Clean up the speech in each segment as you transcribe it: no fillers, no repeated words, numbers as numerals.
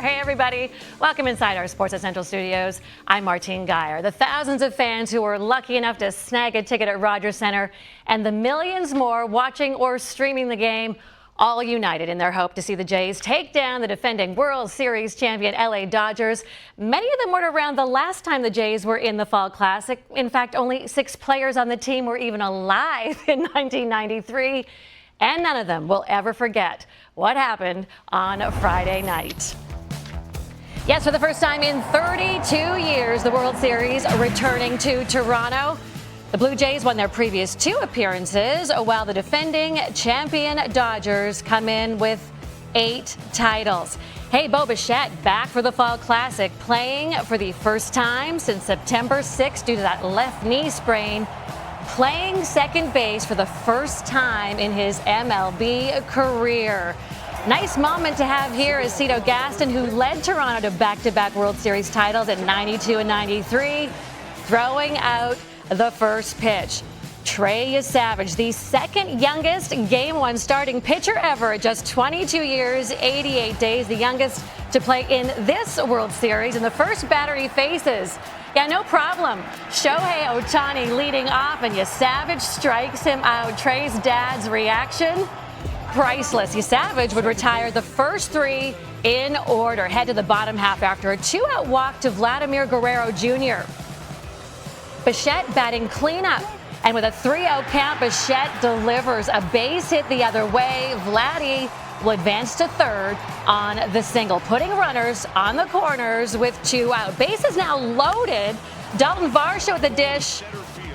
Hey everybody, welcome inside our Sportsnet Central studios. I'm Martine Geyer. The thousands of fans who were lucky enough to snag a ticket at Rogers Center and the millions more watching or streaming the game, all united in their hope to see the Jays take down the defending World Series champion LA Dodgers. Many of them weren't around the last time the Jays were in the Fall Classic. In fact, only 6 players on the team were even alive in 1993. And none of them will ever forget what happened on Friday night. Yes, for the first time in 32 years, the World Series returning to Toronto. The Blue Jays won their previous 2 appearances, while the defending champion Dodgers come in with 8 titles. Hey, Bo Bichette back for the Fall Classic, playing for the first time since September 6th due to that left knee sprain. Playing second base for the first time in his MLB career. Nice moment to have here is Cito Gaston, who led Toronto to back-to-back World Series titles at 92 and 93, throwing out the first pitch. Trey Yesavage, the second youngest Game 1 starting pitcher ever at just 22 years, 88 days, the youngest to play in this World Series, and the first batter he faces. Yeah, no problem. Shohei Ohtani leading off, and Yesavage strikes him out. Trey's dad's reaction? Priceless. Yesavage would retire the first 3 in order. Head to the bottom half after a 2-out walk to Vladimir Guerrero Jr. Bichette batting cleanup. And with a 3-0 count, Bichette delivers a base hit the other way. Vladdy will advance to third on the single, putting runners on the corners with 2 out. Bases now loaded. Dalton Varsho with the dish.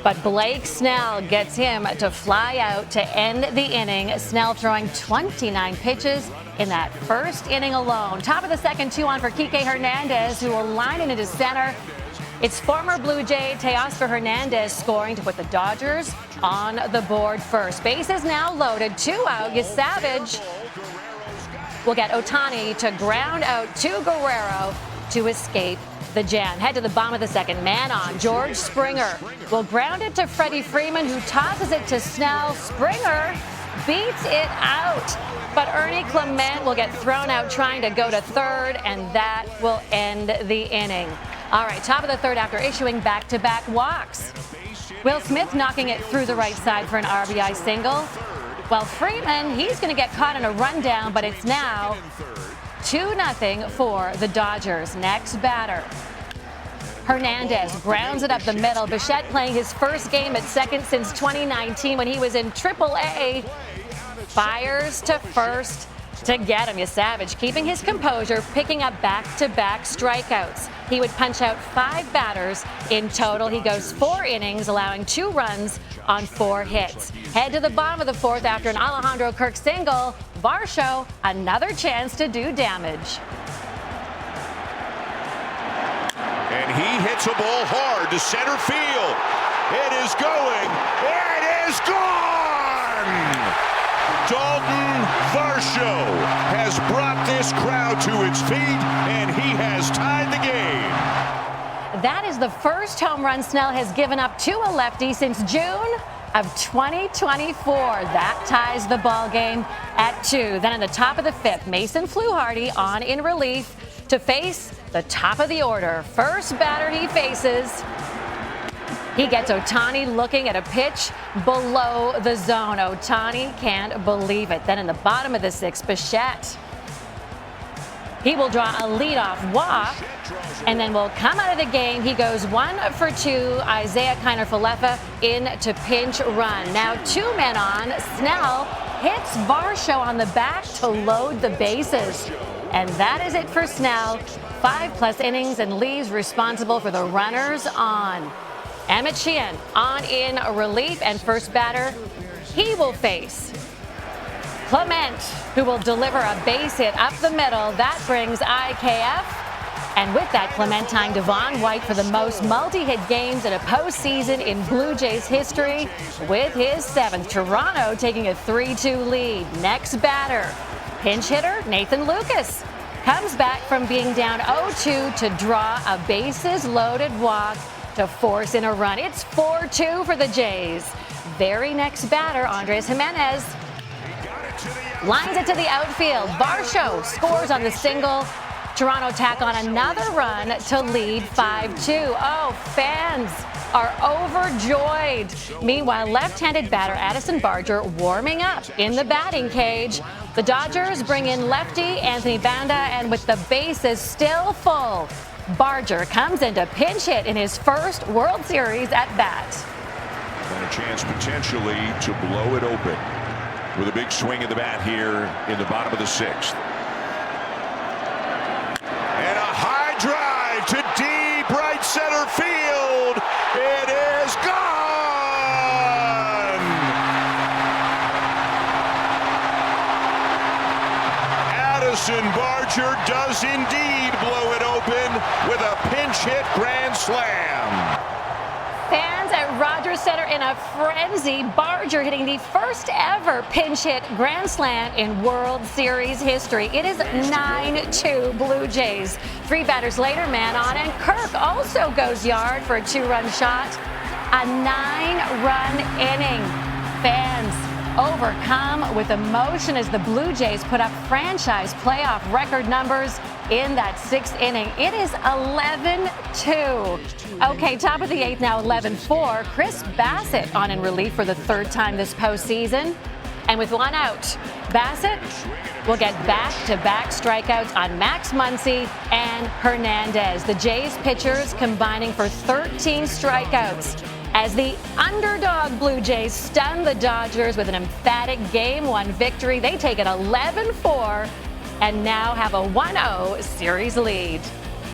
But Blake Snell gets him to fly out to end the inning. Snell throwing 29 pitches in that first inning alone. Top of the second, 2 on for Kike Hernandez, who will line it into center. It's former Blue Jay Teoscar Hernandez scoring to put the Dodgers on the board first. Bases now loaded, 2 out. Yesavage will get Ohtani to ground out to Guerrero to escape the jam. Head to the bottom of the second. Man on. George Springer will ground it to Freddie Freeman, who tosses it to Snell. Springer beats it out. But Ernie Clement will get thrown out trying to go to third, and that will end the inning. All right, top of the third after issuing back-to-back walks. Will Smith knocking it through the right side for an RBI single. Well, Freeman, he's going to get caught in a rundown, but it's now 2-0 for the Dodgers. Next batter. Hernandez grounds it up the middle. Bichette playing his first game at second since 2019 when he was in AAA. Fires to first to get him. Yesavage keeping his composure, picking up back-to-back strikeouts. He would punch out 5 batters in total. He goes 4 innings, allowing 2 runs on 4 hits. Head to the bottom of the fourth after an Alejandro Kirk single. Varsho, another chance to do damage. And he hits a ball hard to center field. It is going. It is gone! Dalton Varsho has brought this crowd to its feet, and he has tied the game. That is the first home run Snell has given up to a lefty since June of 2024. That ties the ball game at 2. Then in the top of the 5th, Mason Fluharty on in relief to face the top of the order. First batter he faces. He gets Ohtani looking at a pitch below the zone. Ohtani can't believe it. Then in the bottom of the 6th, Bichette. He will draw a leadoff walk and then will come out of the game. He goes 1 for 2. Isaiah Kiner-Falefa in to pinch run. Now 2 men on. Snell hits Varsho on the back to load the bases. And that is it for Snell. 5+ innings and leaves responsible for the runners on. Emmett Sheehan on in relief, and first batter he will face Clement, who will deliver a base hit up the middle. That brings IKF. And with that, Clementine Devon White for the most multi-hit games in a postseason in Blue Jays history with his 7th. Toronto taking a 3-2 lead. Next batter, pinch hitter Nathan Lucas. Comes back from being down 0-2 to draw a bases-loaded walk to force in a run. It's 4-2 for the Jays. Very next batter, Andres Jimenez lines it to the outfield. Varsho scores on the single. Toronto tack on another run to lead 5-2. Oh, fans are overjoyed. Meanwhile, left-handed batter Addison Barger warming up in the batting cage. The Dodgers bring in lefty Anthony Banda, and with the bases still full, Barger comes in to pinch hit in his first World Series at bat. And a chance potentially to blow it open with a big swing of the bat here in the bottom of the sixth. And a high drive to deep right center field. It is gone. Addison Barger does indeed blow it open with a pinch hit grand slam. Fans at Rogers Center in a frenzy. Barger hitting the first ever pinch hit grand slam in World Series history. It is 9-2 Blue Jays. 3 batters later, man on, and Kirk also goes yard for a 2-run shot. A 9-run inning. Fans overcome with emotion as the Blue Jays put up franchise playoff record numbers in that 6th inning. It is 11-2. Okay, top of the 8th now, 11-4. Chris Bassett on in relief for the 3rd time this postseason. And with 1 out, Bassett will get back-to-back strikeouts on Max Muncy and Hernandez. The Jays pitchers combining for 13 strikeouts as the underdog Blue Jays stun the Dodgers with an emphatic Game 1 victory. They take it 11-4 and now have a 1-0 series lead.